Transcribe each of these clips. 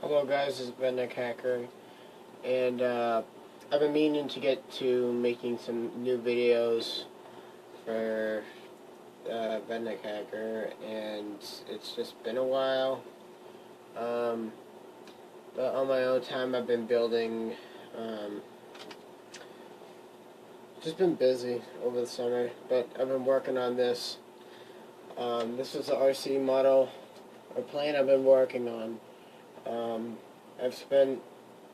Hello guys, this is Redneck Hacker, and I've been meaning to get to making some new videos for Redneck Hacker, and it's just been a while. But on my own time I've been building, just been busy over the summer, but I've been working on this. This is the RC model, or plane I've been working on. I've spent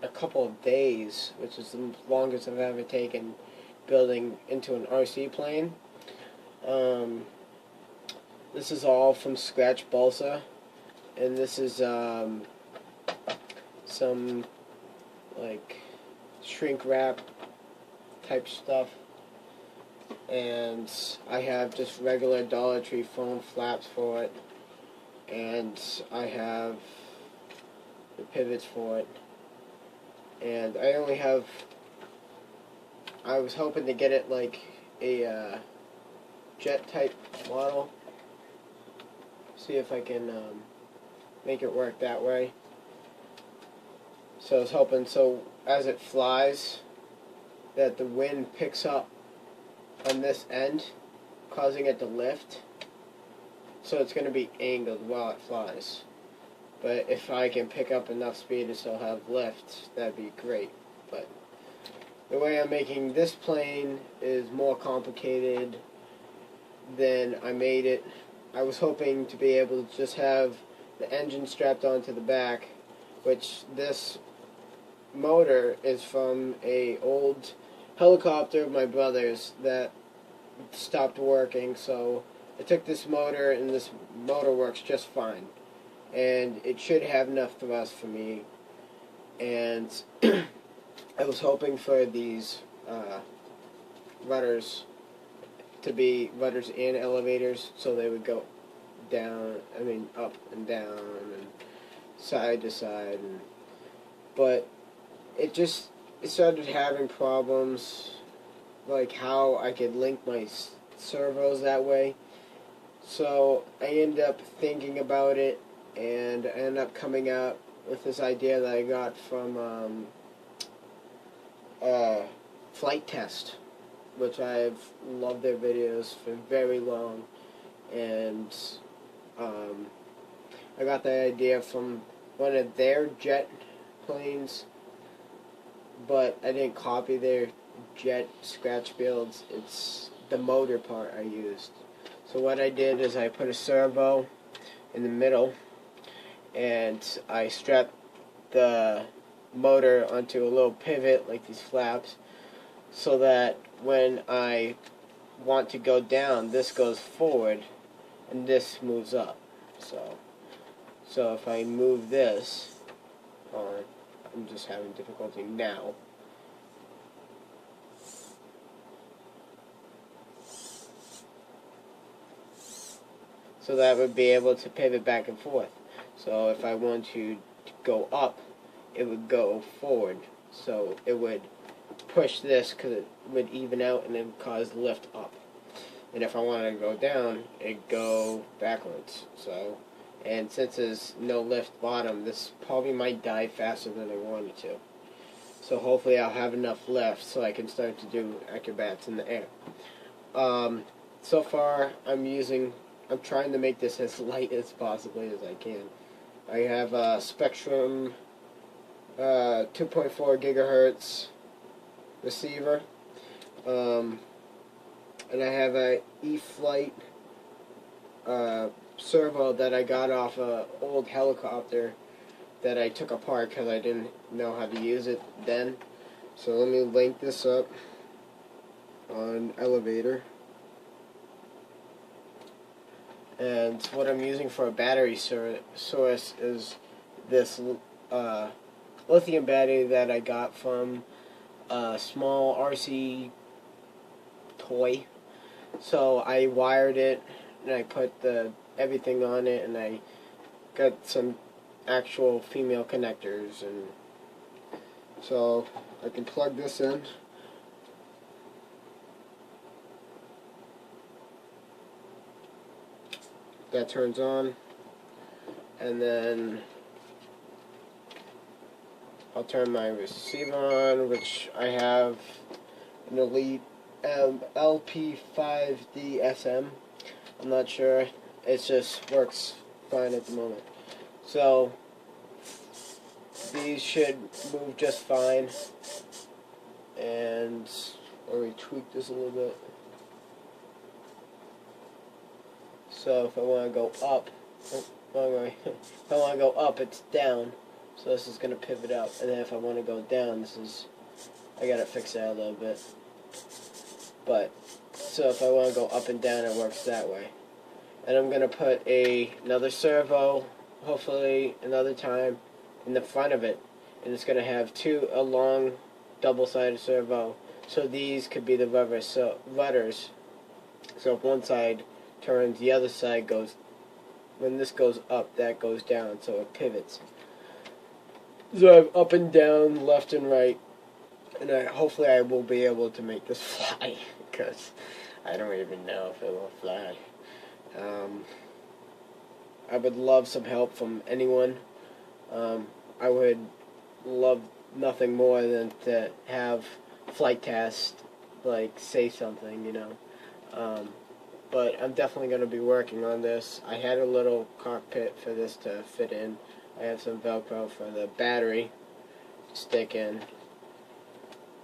a couple of days, which is the longest I've ever taken, building into an RC plane. This is all from scratch balsa, and this is some like shrink wrap type stuff, and I have just regular Dollar Tree foam flaps for it, and I have the pivots for it, and I was hoping to get it like a jet type model, see if I can make it work that way. So I was hoping, so as it flies, that the wind picks up on this end, causing it to lift, so it's going to be angled while it flies. But if I can pick up enough speed to still have lift, that'd be great. But the way I'm making this plane is more complicated than I made it. I was hoping to be able to just have the engine strapped onto the back, which this motor is from a old helicopter of my brother's that stopped working, so I took this motor, and this motor works just fine. And it should have enough thrust for me, and I was hoping for these rudders to be rudders and elevators, so they would go up and down and side to side, but it started having problems, like how I could link my servos that way. So I ended up thinking about it, and I ended up coming out with this idea that I got from Flight Test, which I've loved their videos for very long, and I got the idea from one of their jet planes, but I didn't copy their jet scratch builds. It's the motor part I used. So what I did is I put a servo in the middle, and I strapped the motor onto a little pivot like these flaps, so that when I want to go down, this goes forward and this moves up. So if I move this on, I'm just having difficulty now. So that would be able to pivot back and forth. So if I want to go up, it would go forward. So it would push this because it would even out and then cause lift up. And if I wanted to go down, it'd go backwards. So, and since there's no lift bottom, this probably might die faster than I wanted to. So hopefully I'll have enough lift so I can start to do acrobats in the air. So far I'm trying to make this as light as possibly as I can. I have a Spectrum 2.4 gigahertz receiver, and I have a E-Flight servo that I got off an old helicopter that I took apart because I didn't know how to use it then. So let me link this up on Elevator. And what I'm using for a battery source is this lithium battery that I got from a small RC toy. So I wired it, and I put everything on it, and I got some actual female connectors, and so I can plug this in. That turns on, and then I'll turn my receiver on, which I have an Elite LP5D SM. I'm not sure. It just works fine at the moment. So these should move just fine. And let me tweak this a little bit. So if I want to go up, if I want to go up, it's down. So this is going to pivot up. And then if I want to go down, I got to fix that a little bit. But, so if I want to go up and down, it works that way. And I'm going to put another servo, hopefully another time, in the front of it. And it's going to have a long double-sided servo. So these could be the rudders. So if one side turns, the other side goes, when this goes up, that goes down, so it pivots. So I have up and down, left and right, and hopefully I will be able to make this fly, because I don't even know if it will fly. I would love some help from anyone. I would love nothing more than to have Flight Test, like, say something, you know. But I'm definitely going to be working on this. I had a little cockpit for this to fit in. I have some Velcro for the battery to stick in.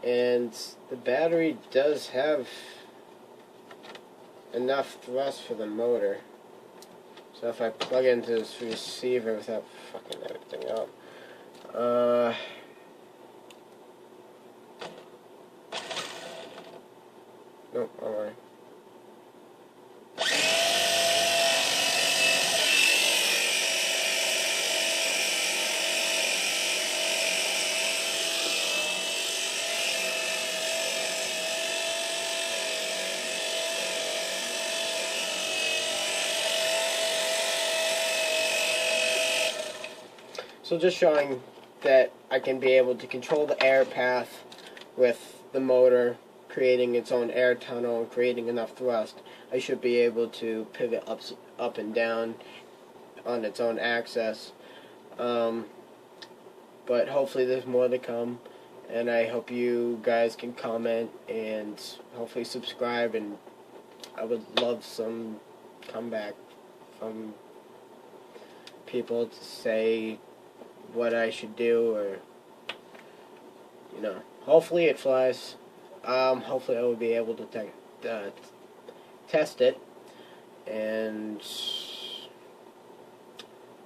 And the battery does have enough thrust for the motor. So if I plug into this receiver without fucking everything up, nope, alright. So just showing that I can be able to control the air path with the motor, creating its own air tunnel and creating enough thrust. I should be able to pivot up and down on its own axis. But hopefully there's more to come, and I hope you guys can comment and hopefully subscribe, and I would love some comeback from people to say what I should do, or, you know, hopefully it flies. Hopefully I will be able to test it, and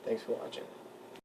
thanks for watching.